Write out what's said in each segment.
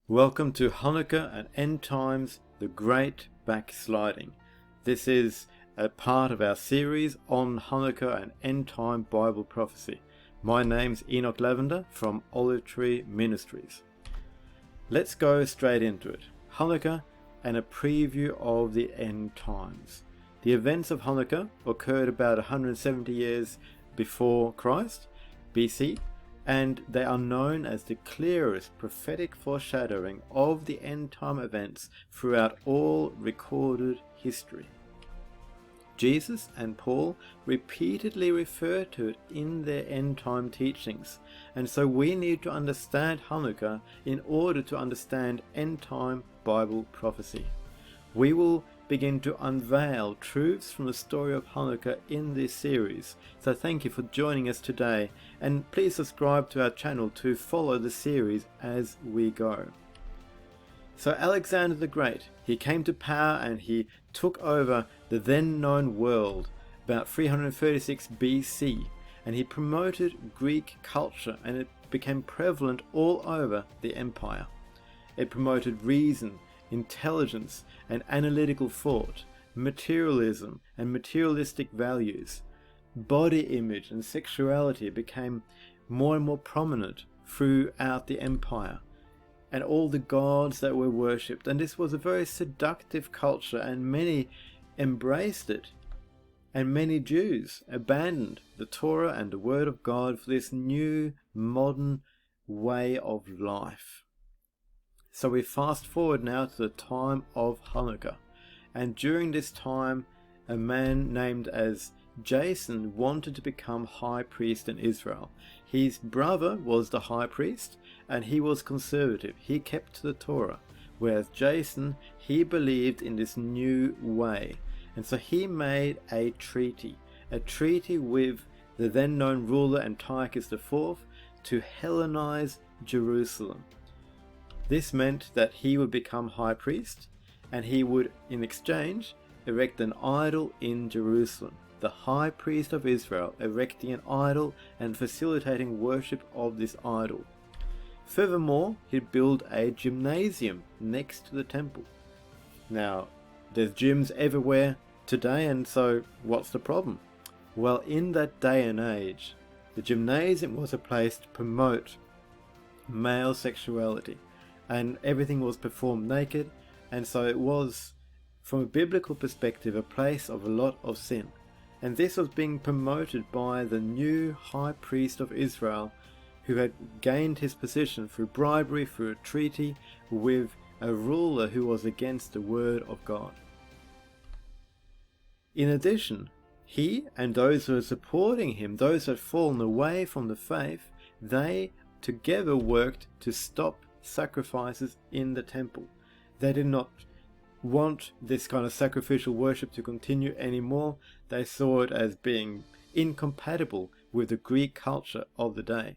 Welcome to Hanukkah and End Times, the Great Backsliding. This is a part of our series on Hanukkah and End Time Bible Prophecy. My name's Enoch Lavender from Olive Tree Ministries. Let's go straight into it. Hanukkah and a preview of the End Times. The events of Hanukkah occurred about 170 years before Christ, BC, and they are known as the clearest prophetic foreshadowing of the end-time events throughout all recorded history. Jesus and Paul repeatedly refer to it in their end-time teachings, and so we need to understand Hanukkah in order to understand end-time Bible prophecy. We will begin to unveil truths from the story of Hanukkah in this series. So thank you for joining us today, and please subscribe to our channel to follow the series as we go. So Alexander the Great, he came to power and he took over the then known world about 336 BC, and he promoted Greek culture and it became prevalent all over the empire. It promoted reason, intelligence and analytical thought, materialism and materialistic values. Body image and sexuality became more and more prominent throughout the empire, and all the gods that were worshipped. And this was a very seductive culture, and many embraced it. And many Jews abandoned the Torah and the Word of God for this new modern way of life. So we fast forward now to the time of Hanukkah, and during this time a man named as Jason wanted to become high priest in Israel. His brother was the high priest and he was conservative, he kept to the Torah, whereas Jason, he believed in this new way, and so he made a treaty with the then known ruler Antiochus IV to Hellenize Jerusalem. This meant that he would become high priest, and he would, in exchange, erect an idol in Jerusalem. The high priest of Israel erecting an idol and facilitating worship of this idol. Furthermore, he'd build a gymnasium next to the temple. Now, there's gyms everywhere today, and so what's the problem? Well, in that day and age, the gymnasium was a place to promote male sexuality, and everything was performed naked, and so it was, from a biblical perspective, a place of a lot of sin. And this was being promoted by the new high priest of Israel, who had gained his position through bribery, through a treaty with a ruler who was against the word of God. In addition, he and those who were supporting him, those who had fallen away from the faith, they together worked to stop sacrifices in the temple. They did not want this kind of sacrificial worship to continue anymore. They saw it as being incompatible with the Greek culture of the day.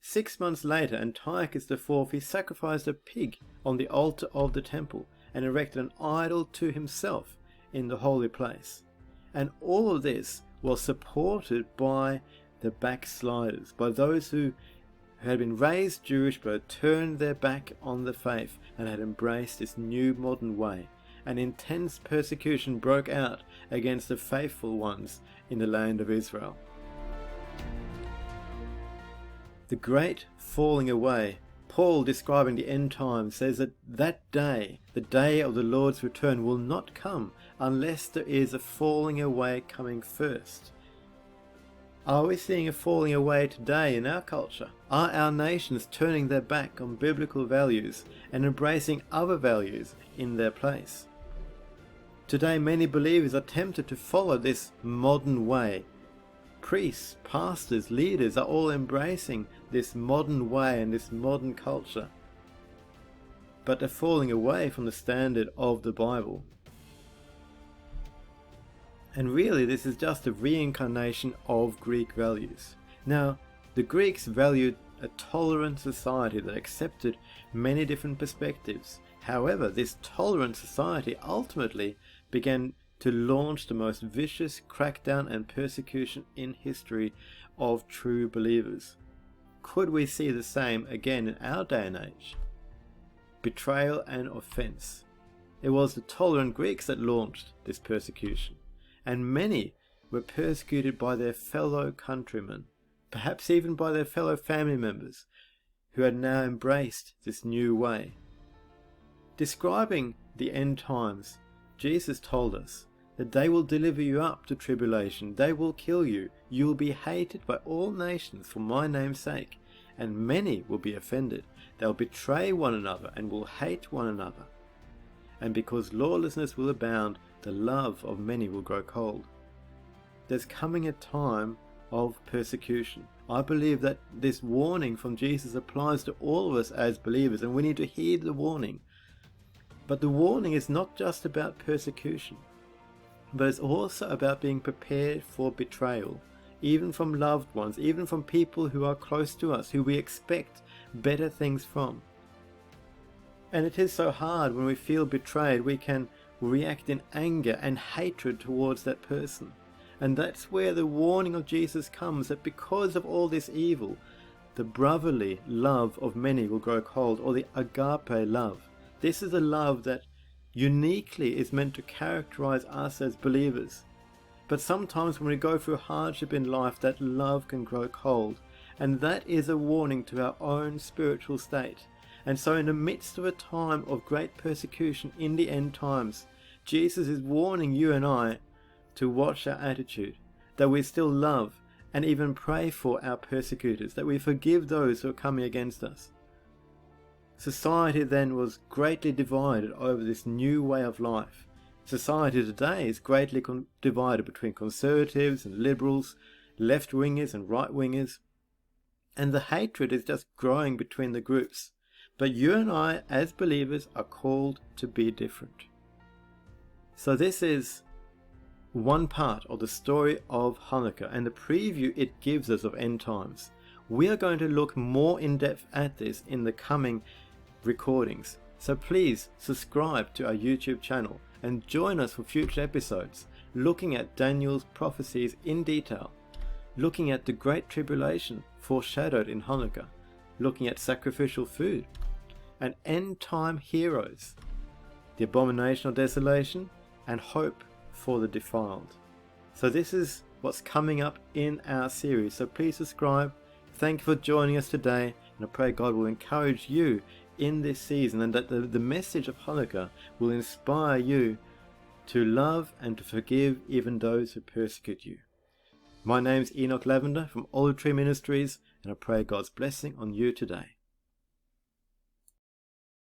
6 months later, Antiochus IV, he sacrificed a pig on the altar of the temple and erected an idol to himself in the holy place. And all of this was supported by the backsliders, by those who had been raised Jewish but had turned their back on the faith and had embraced this new modern way. An intense persecution broke out against the faithful ones in the land of Israel. The great falling away, Paul, describing the end times, says that that day, the day of the Lord's return, will not come unless there is a falling away coming first. Are we seeing a falling away today in our culture? Are our nations turning their back on biblical values and embracing other values in their place? Today, many believers are tempted to follow this modern way. Priests, pastors, leaders are all embracing this modern way and this modern culture, but they're falling away from the standard of the Bible. And really, this is just a reincarnation of Greek values. Now, the Greeks valued a tolerant society that accepted many different perspectives. However, this tolerant society ultimately began to launch the most vicious crackdown and persecution in history of true believers. Could we see the same again in our day and age? betrayal and offense. It was the tolerant Greeks that launched this persecution, and many were persecuted by their fellow countrymen, perhaps even by their fellow family members, who had now embraced this new way. Describing the end times, Jesus told us that they will deliver you up to tribulation, they will kill you, you will be hated by all nations for my name's sake, and many will be offended. They'll betray one another and will hate one another. And because lawlessness will abound, the love of many will grow cold. There's coming a time of persecution. I believe that this warning from Jesus applies to all of us as believers, and we need to heed the warning. But the warning is not just about persecution, but it's also about being prepared for betrayal, even from loved ones, even from people who are close to us, who we expect better things from. And it is so hard when we feel betrayed, we can react in anger and hatred towards that person. And that's where the warning of Jesus comes, that because of all this evil, the brotherly love of many will grow cold, or the agape love. This is a love that uniquely is meant to characterize us as believers. But sometimes when we go through hardship in life, that love can grow cold. And that is a warning to our own spiritual state. And so in the midst of a time of great persecution in the end times, Jesus is warning you and I to watch our attitude, that we still love and even pray for our persecutors, that we forgive those who are coming against us. Society then was greatly divided over this new way of life. Society today is greatly divided between conservatives and liberals, left-wingers and right-wingers, and the hatred is just growing between the groups. But you and I, as believers, are called to be different. So this is one part of the story of Hanukkah and the preview it gives us of end times. We are going to look more in depth at this in the coming recordings. So please subscribe to our YouTube channel and join us for future episodes, looking at Daniel's prophecies in detail, looking at the Great Tribulation foreshadowed in Hanukkah, looking at sacrificial food, and end-time heroes, the abomination of desolation, and hope for the defiled. So this is what's coming up in our series. So please subscribe. Thank you for joining us today, and I pray God will encourage you in this season, and that the message of Hanukkah will inspire you to love and to forgive even those who persecute you. My name's Enoch Lavender from Olive Tree Ministries, and I pray God's blessing on you today.